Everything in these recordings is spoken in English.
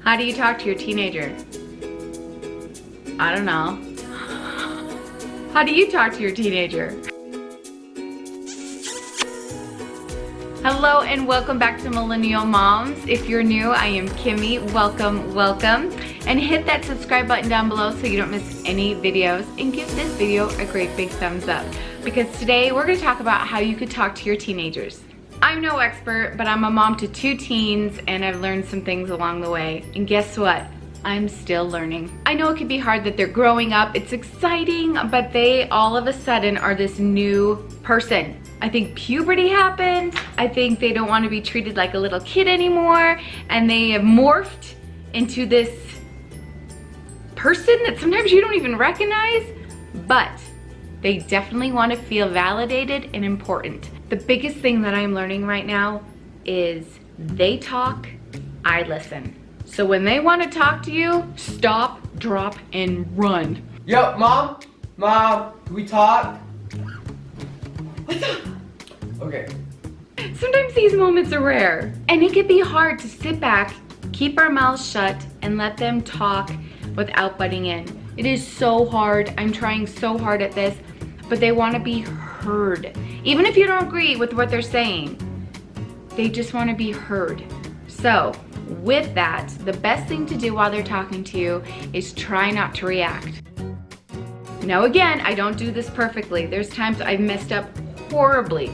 How do you talk to your teenager? I don't know. How do you talk to your teenager? Hello and welcome back to Millennial Moms. If you're new, I am Kimmy. Welcome, welcome. And hit that subscribe button down below so you don't miss any videos. And give this video a great big thumbs up. Because today we're going to talk about how you could talk to your teenagers. I'm no expert, but I'm a mom to 2 teens and I've learned some things along the way. And guess what? I'm still learning. I know it can be hard that they're growing up. It's exciting, but they all of a sudden are this new person. I think puberty happened. I think they don't want to be treated like a little kid anymore. And they have morphed into this person that sometimes you don't even recognize, but they definitely want to feel validated and important. The biggest thing that I'm learning right now is they talk, I listen. So when they want to talk to you, stop, drop, and run. Yo, Mom? Mom, can we talk? What's up? Okay. Sometimes these moments are rare, and it can be hard to sit back, keep our mouths shut, and let them talk without butting in. It is so hard. I'm trying so hard at this, but they want to be heard. Even if you don't agree with what they're saying, they just want to be heard. So, with that, the best thing to do while they're talking to you is try not to react. Now again, I don't do this perfectly. There's times I've messed up horribly.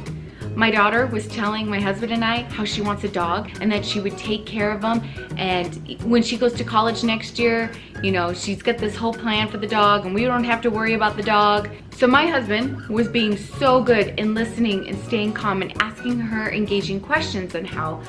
My daughter was telling my husband and I how she wants a dog and that she would take care of him, and when she goes to college next year, you know, she's got this whole plan for the dog and we don't have to worry about the dog. So my husband was being so good in listening and staying calm and asking her engaging questions on how,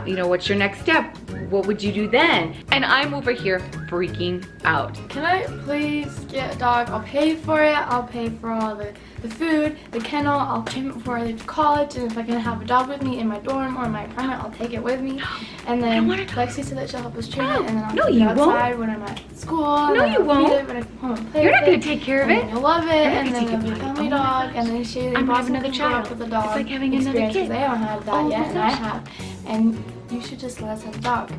you know, what's your next step? What would you do then? And I'm over here freaking out. Can I please get a dog? I'll pay for it. I'll pay for all the food, the kennel. I'll pay before I leave college. And if I can have a dog with me in my dorm or in my apartment, I'll take it with me. And then Lexi said that she'll help us train it. And then I'll take it outside when I'm at school. No, you won't. When I come home and play You're not with going to take care of it. And you'll love it. And then it'll be a family dog. And then she I'm gonna have another child. With the dog. It's like having another kid. They haven't had that yet, and I have. And you should just let us have a dog.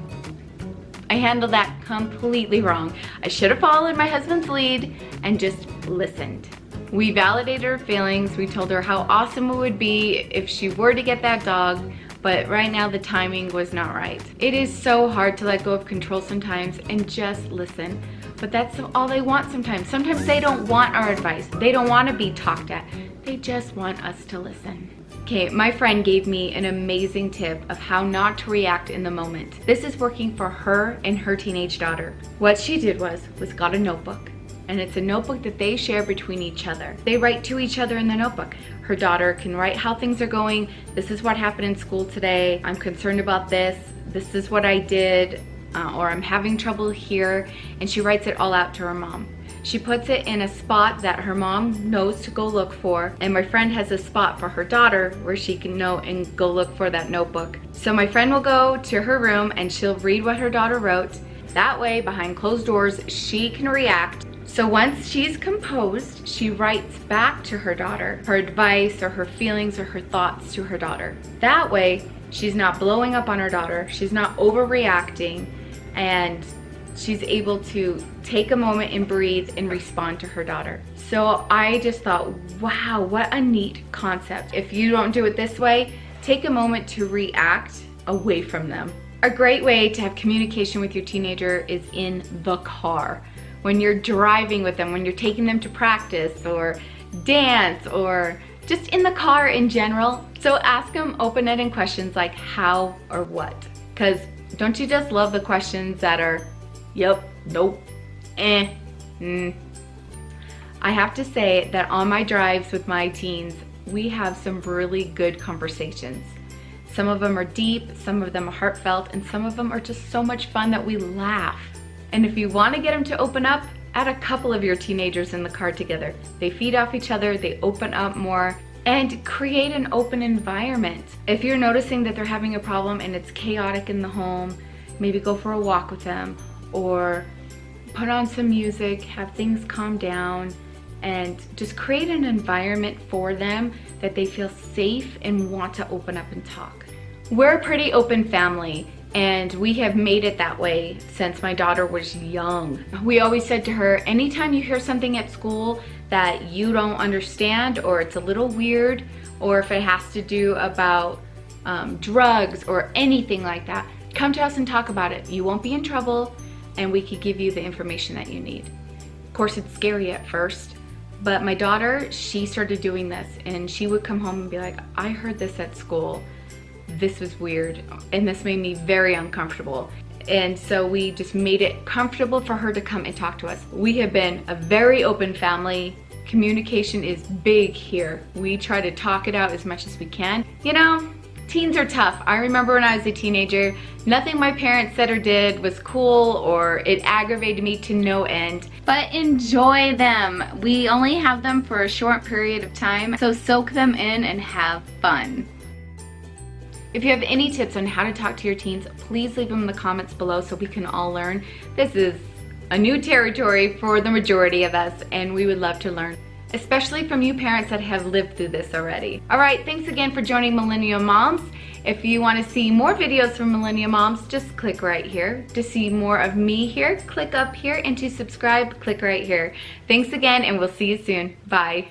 I handled that completely wrong. I should have followed my husband's lead and just listened. We validated her feelings. We told her how awesome it would be if she were to get that dog, but right now the timing was not right. It is so hard to let go of control sometimes and just listen, but that's all they want sometimes. Sometimes they don't want our advice. They don't want to be talked at. They just want us to listen. Okay, my friend gave me an amazing tip of how not to react in the moment. This is working for her and her teenage daughter. What she did was got a notebook, and it's a notebook that they share between each other. They write to each other in the notebook. Her daughter can write how things are going. This is what happened in school today. I'm concerned about this. This is what I did, or I'm having trouble here. And she writes it all out to her mom. She puts it in a spot that her mom knows to go look for, and my friend has a spot for her daughter where she can know and go look for that notebook. So my friend will go to her room and she'll read what her daughter wrote. That way, behind closed doors, she can react. So once she's composed, she writes back to her daughter her advice or her feelings or her thoughts to her daughter. That way, she's not blowing up on her daughter, she's not overreacting, and she's able to take a moment and breathe and respond to her daughter. So I just thought, wow, what a neat concept. If you don't do it this way, take a moment to react away from them. A great way to have communication with your teenager is in the car. When you're driving with them, when you're taking them to practice or dance, or just in the car in general. So ask them open-ended questions like how or what. Because don't you just love the questions that are yep, nope, I have to say that on my drives with my teens, we have some really good conversations. Some of them are deep, some of them are heartfelt, and some of them are just so much fun that we laugh. And if you want to get them to open up, add a couple of your teenagers in the car together. They feed off each other, they open up more, and create an open environment. If you're noticing that they're having a problem and it's chaotic in the home, maybe go for a walk with them, or put on some music, have things calm down, and just create an environment for them that they feel safe and want to open up and talk. We're a pretty open family. And we have made it that way since my daughter was young. We always said to her, anytime you hear something at school that you don't understand, or it's a little weird, or if it has to do about drugs or anything like that, come to us and talk about it. You won't be in trouble, and we could give you the information that you need. Of course, it's scary at first, but my daughter, she started doing this, and she would come home and be like, I heard this at school. This was weird, and this made me very uncomfortable. And so we just made it comfortable for her to come and talk to us. We have been a very open family. Communication is big here. We try to talk it out as much as we can. You know, teens are tough. I remember when I was a teenager, nothing my parents said or did was cool, or it aggravated me to no end. But enjoy them. We only have them for a short period of time, so soak them in and have fun. If you have any tips on how to talk to your teens, please leave them in the comments below so we can all learn. This is a new territory for the majority of us, and we would love to learn, especially from you parents that have lived through this already. All right, thanks again for joining Millennial Moms. If you want to see more videos from Millennial Moms, just click right here. To see more of me here, click up here, and to subscribe, click right here. Thanks again, and we'll see you soon. Bye.